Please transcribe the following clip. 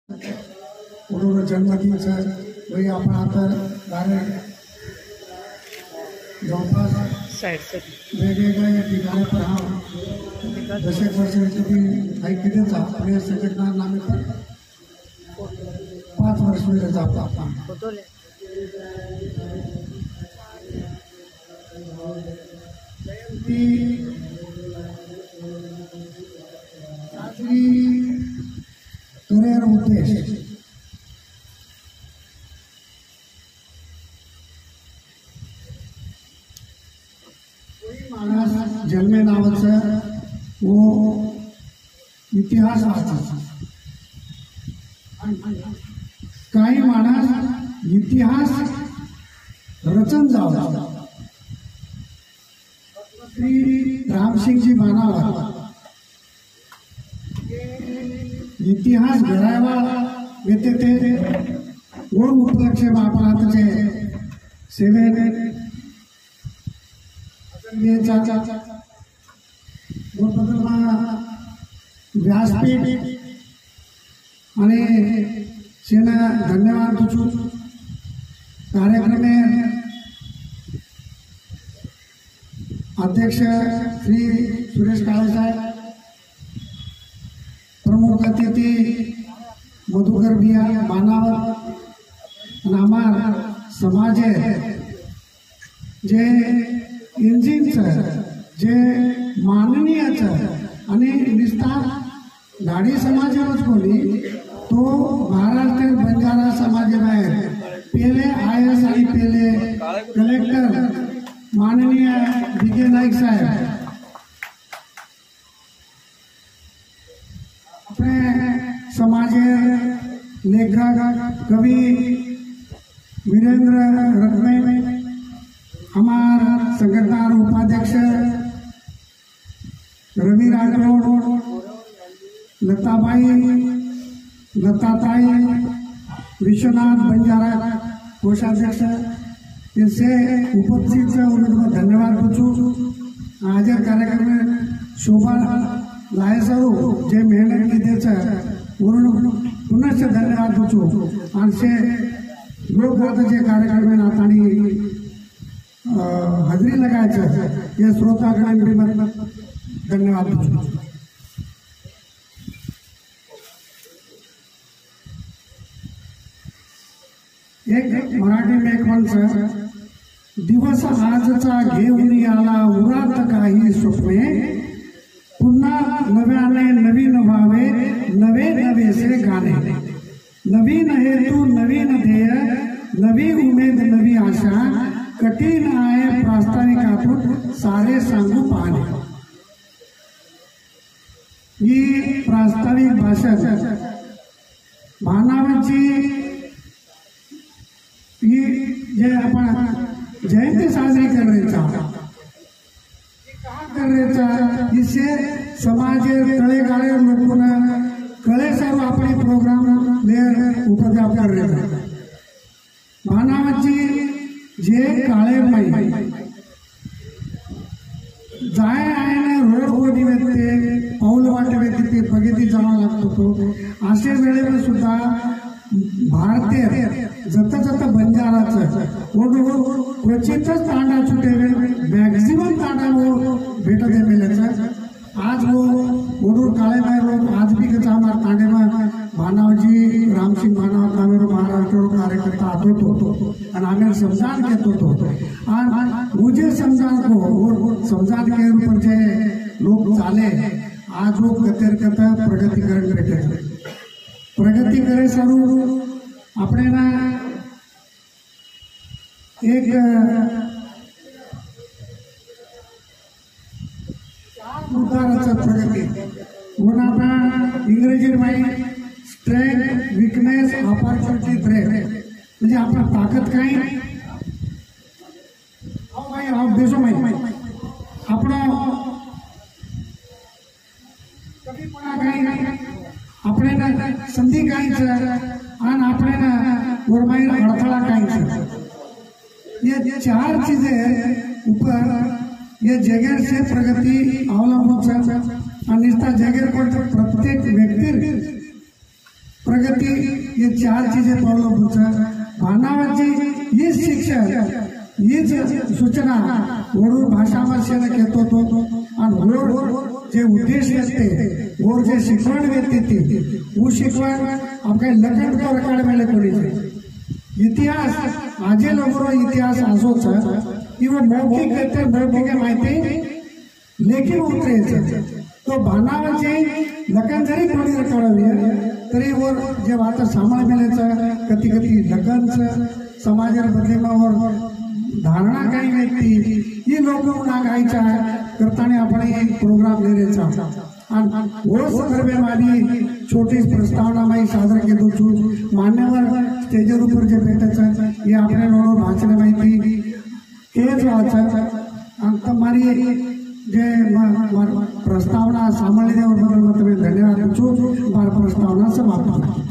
पूर्ण जन्मदिनचा वेळी आपण आता डायरेक्ट जवळपास वेगवेगळ्या ठिकाणी हा दशक वर्षाची तुम्ही ऐकलेच आपल्या संघटना नामे पण 5 वर्ष वेळ जातो आपण करिअर उद्देश माणूस जन्मे नावाचं वो इतिहास वाचतात काही माणूस इतिहास रचन जावं श्री रामसिंगजी मानावर इतिहास घडावा येते ते व उपलक्ष महाराजांचे सेवेने व्यासपीठ आणि सेना धन्यवाद तुझू कार्यक्रम अध्यक्ष श्री सुरेश काळे साहेब प्रमुख अतिथि मधुकर भैया मानावर हमार समाज जे इंजिनचं जे माननीयचं आणि निस्तार गाडी समाजावरच कोणी तो महाराष्ट्र बंजारा समाजाबाहेर पहिले IAS आणि पहिले कलेक्टर माननीय विजय नाईक साहेब अपने समाज लेखक कवि वीरेंद्र रत्ने हमार संगठना उपाध्यक्ष रवि राठौड़ लताबाई लताताई विश्वनाथ बंजारा कोषाध्यक्ष इनसे उपस्थित धन्यवाद पूछू आज कार्यक्रम में शोभा लाए सर जे मेहनत की पुनश्च धन्यवाद पूछू से लोकगाथाचे कार्यक्रम में नातानी हजरी लगायचं या श्रोतागणांना धन्यवाद पूछू एक मराठी लेखकांचा दिवस आजचा घेऊन आला उरात काही स्वप्ने पुन्हा नव्याने नवीन व्हावे नवे नवेसे गाणे नवीन हेतू नवीन ध्येय नवी उमेद नवी आशा कठीण आहे प्रास्ताविकातून सारे सांगू पाहणे ही प्रास्ताविक भाषा भानावरची ही जे आपण जयंती साजरी करायचा इससे समाज तळेगाळे लोकून कळे सर्व अपने प्रोग्राम ले उपद्याप कर रहे भानावरची जे काळे बाई जाय आहे रोड कोणी व्यक्ती पाऊल वाटे व्यक्ती ते बघितली जावं लागतो तो असे वेळेवर सुद्धा भारतीय जत जत बंजाराचं क्वचितच तांडा छुटेवे मॅक्सिमम तांडा वो भेटत मिळायचं आज वो ओडूर काळे बाय लोग आज भी कचा हमार तांडे में भानावजी रामसिंह भानाव कामेरो महाराष्ट्र कार्यकर्ता आते तो और हमें समझान के तो और मुझे समझान को समझान के ऊपर जे लोग चाले आज वो कतर करता प्रगतिकरण भेटे प्रगति करे सारू अपने ना एक मुद्दा प्रगति होना इंग्रजी में स्ट्रेंथ वीकनेस अपॉर्च्युनिटी थ्रेट म्हणजे आपण ताकद काही भाई आप देशो में आपण कभी काही अपने संधि काहीच आणि अपने गोरमाई अडथळा काहीच ये 4 चीजें ऊपर ये जगह से प्रगति अवलंबन और निस्ता जगह को प्रत्येक व्यक्ति प्रगति ये 4 चीजें अवलंबून भानावरची हीच शिक्षण हीच सूचना वडूर भाषाभाषेने घेतो तो आणि वोर जे उद्देश असते वोर जे शिकवण व्यक्ती ती वो शिकवण आपल्या लखन तो अकादमीला कोणी इतिहास आजे लोगों इतिहास असोच किंवा मौखिक करते मौखिक माहिती लेखी उतरायचं तो भानावरची लखन जरी कोणी कळवली तरी वर जे आता सामान्य मिळायचं कधी कधी लखनचं समाजाच्या बदलीमावर धारणा काही व्यक्ती ही लोक नागायच्या करताना आपण एक प्रोग्राम लिहायचा आणि वो संदर्भे माझी छोटी प्रस्तावना माही सादर केलो છું मान्यवर स्टेजर ઉપર जे भेटायचं हे आपल्याला भाषण माहिती हेच वाचत आणि તમારી જે પ્રસ્તાવના સાંભળી દેવા બદલ તમે ધન્યવાદ છું મારા પ્રસ્તાવના સમાપ્ત